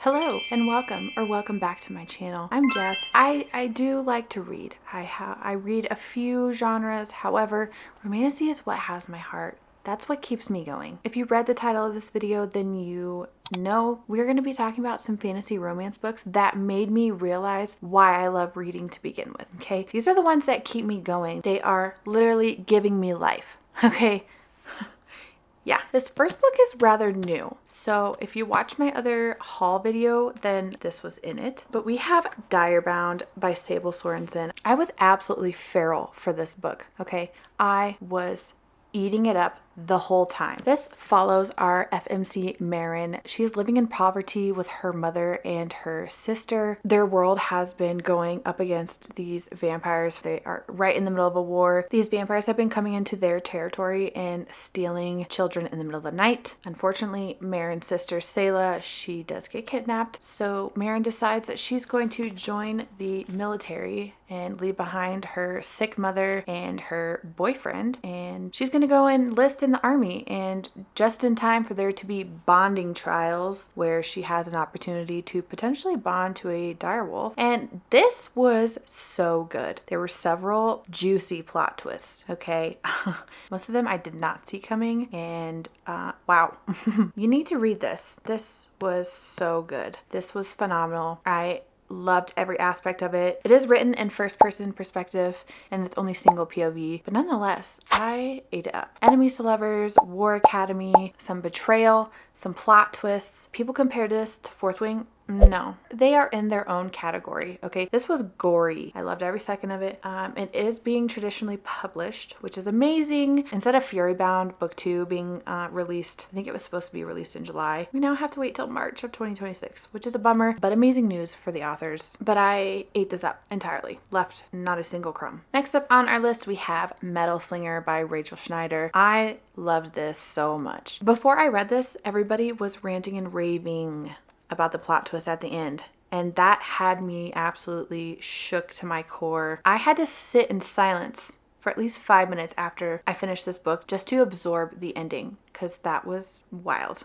Hello and welcome back to my channel. I'm Jess. I do like to read. I read a few genres. However, romantasy is what has my heart. That's what keeps me going. If you read the title of this video, then you know we're going to be talking about some fantasy romance books that made me realize why I love reading to begin with. Okay, these are the ones that keep me going. They are literally giving me life. Okay. Yeah, this first book is rather new. So if you watch my other haul video, then this was in it. But we have Direbound by Sable Sorensen. I was absolutely feral for this book, okay? I was eating it up the whole time. This follows our FMC Marin. She is living in poverty with her mother and her sister. Their world has been going up against these vampires. They are right in the middle of a war. These vampires have been coming into their territory and stealing children in the middle of the night. Unfortunately, Marin's sister Selah, she does get kidnapped. So Marin decides that she's going to join the military and leave behind her sick mother and her boyfriend, and she's going to go enlist in the army, and just in time for there to be bonding trials where she has an opportunity to potentially bond to a direwolf. And this was so good. There were several juicy plot twists, okay? Most of them I did not see coming, and wow. You need to read this. This was so good. This was phenomenal. I loved every aspect of it. It is written in first person perspective and it's only single POV, but nonetheless, I ate it up. Enemies to lovers, War Academy, some betrayal, some plot twists. People compared this to Fourth Wing. No, they are in their own category. Okay, this was gory. I loved every second of it. It is being traditionally published, which is amazing. Instead of Furybound Book 2 being released, I think it was supposed to be released in July. We now have to wait till March of 2026, which is a bummer, but amazing news for the authors. But I ate this up entirely, left not a single crumb. Next up on our list, we have Metal Slinger by Rachel Schneider. I loved this so much. Before I read this, everybody was ranting and raving about the plot twist at the end, and that had me absolutely shook to my core. I had to sit in silence for at least 5 minutes after I finished this book just to absorb the ending, because that was wild.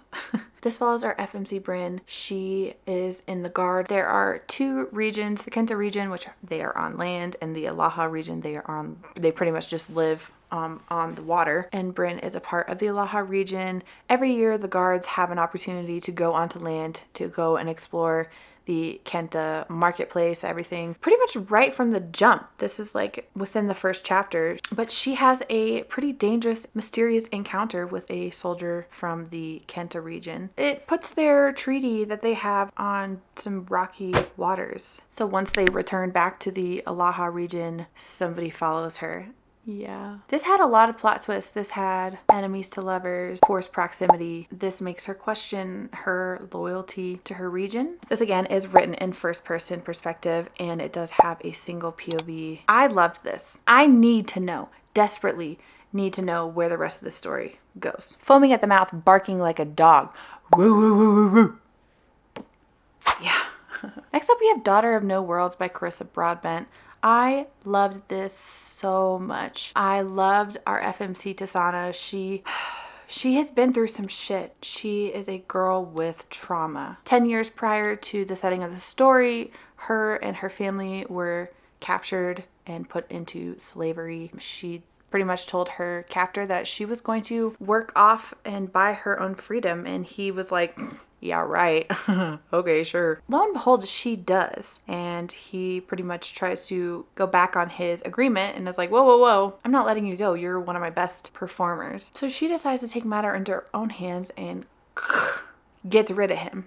This follows our FMC Bryn. She is in the guard. There are two regions, the Kenta region, which they are on land, and the Alaha region, they pretty much just live on the water, and Bryn is a part of the Alaha region. Every year the guards have an opportunity to go onto land to go and explore the Kenta marketplace, everything pretty much right from the jump. This is like within the first chapter, but she has a pretty dangerous, mysterious encounter with a soldier from the Kenta region. It puts their treaty that they have on some rocky waters. So once they return back to the Alaha region, somebody follows her. Yeah. This had a lot of plot twists. This had enemies to lovers, forced proximity. This makes her question her loyalty to her region. This again is written in first person perspective, and it does have a single POV. I loved this. I need to know, desperately need to know where the rest of the story goes. Foaming at the mouth, barking like a dog. Woo, woo, woo, woo, woo. Yeah. Next up we have Daughter of No Worlds by Carissa Broadbent. I loved this so much. I loved our FMC Tasana. She has been through some shit. She is a girl with trauma. 10 years prior to the setting of the story, her and her family were captured and put into slavery. She pretty much told her captor that she was going to work off and buy her own freedom, and he was like, yeah, right. Okay, sure. Lo and behold, she does. And he pretty much tries to go back on his agreement and is like, whoa, whoa, whoa, I'm not letting you go. You're one of my best performers. So she decides to take matter into her own hands and gets rid of him.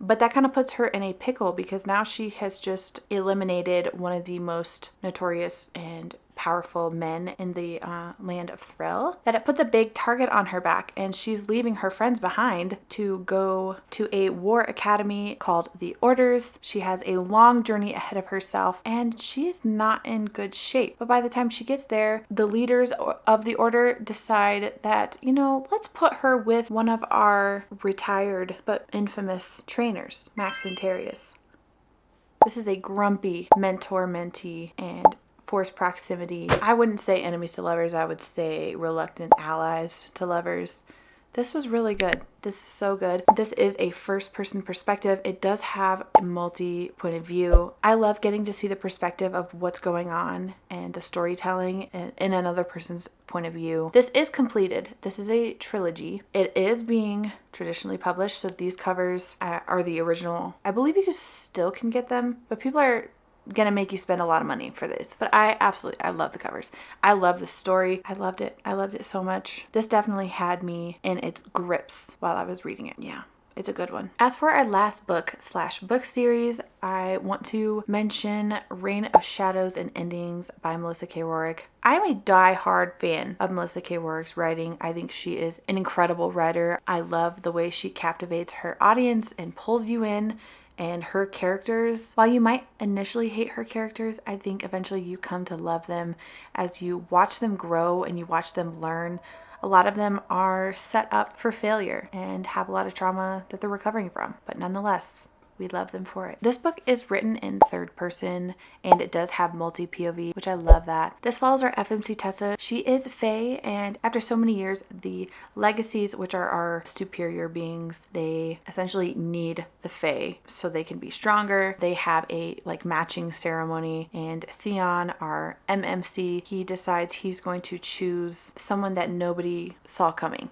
But that kind of puts her in a pickle, because now she has just eliminated one of the most notorious and powerful men in the land of Thrill, that it puts a big target on her back, and she's leaving her friends behind to go to a war academy called the Orders. She has a long journey ahead of herself, and she's not in good shape. But by the time she gets there, the leaders of the Order decide that, you know, let's put her with one of our retired but infamous trainers, Max and Terrius. This is a grumpy mentor-mentee and forced proximity. I wouldn't say enemies to lovers, I would say reluctant allies to lovers. This was really good. This is so good. This is a first person perspective. It does have a multi point of view. I love getting to see the perspective of what's going on and the storytelling in another person's point of view. This is completed. This is a trilogy. It is being traditionally published, so these covers are the original. I believe you still can get them, but people are gonna make you spend a lot of money for this. But I love the covers. I love the story. I loved it so much. This definitely had me in its grips while I was reading it. Yeah, it's a good one. As for our last book/book series, I want to mention Reign of Shadows and Endings by Melissa K. Rorick. I'm a die-hard fan of Melissa K. Rorick's writing. I think she is an incredible writer. I love the way she captivates her audience and pulls you in. And her characters, while you might initially hate her characters, I think eventually you come to love them as you watch them grow and you watch them learn. A lot of them are set up for failure and have a lot of trauma that they're recovering from, but nonetheless, we love them for it. This book is written in third person and it does have multi POV, which I love that. This follows our FMC Tessa. She is Fae, and after so many years, the legacies, which are our superior beings, they essentially need the Fae so they can be stronger. They have a matching ceremony, and Theon, our MMC, he decides he's going to choose someone that nobody saw coming.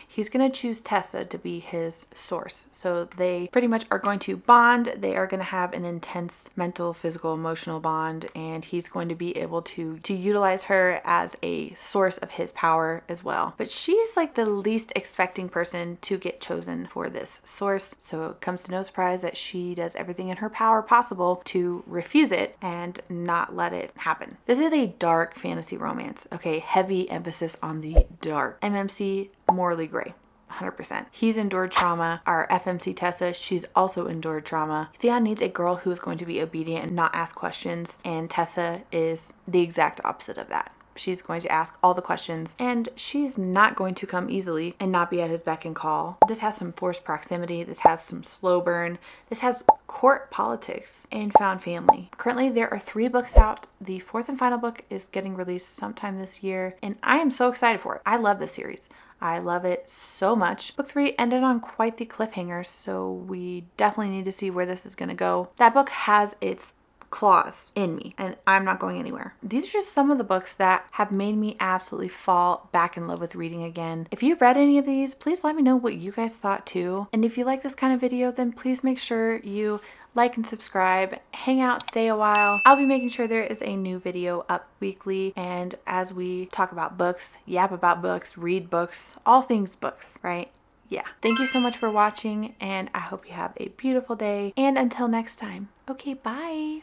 He's going to choose Tessa to be his source. So they pretty much are going to bond. They are going to have an intense mental, physical, emotional bond, and he's going to be able to utilize her as a source of his power as well. But she is the least expecting person to get chosen for this source, so it comes to no surprise that she does everything in her power possible to refuse it and not let it happen. This is a dark fantasy romance, okay? Heavy emphasis on the dark. MMC, morally gray. 100%. He's endured trauma. Our FMC Tessa, she's also endured trauma. Theon needs a girl who is going to be obedient and not ask questions, and Tessa is the exact opposite of that. She's going to ask all the questions, and she's not going to come easily and not be at his beck and call. This has some forced proximity. This has some slow burn. This has court politics and found family. Currently, there are 3 books out. The 4th and final book is getting released sometime this year, and I am so excited for it. I love this series. I love it so much. Book 3 ended on quite the cliffhanger, so we definitely need to see where this is going to go. That book has its claws in me, and I'm not going anywhere. These are just some of the books that have made me absolutely fall back in love with reading again. If you've read any of these, please let me know what you guys thought too. And if you like this kind of video, then please make sure you like and subscribe, hang out, stay a while. I'll be making sure there is a new video up weekly, and as we talk about books, yap about books, read books, all things books, right? Yeah. Thank you so much for watching, and I hope you have a beautiful day. And until next time, okay, bye.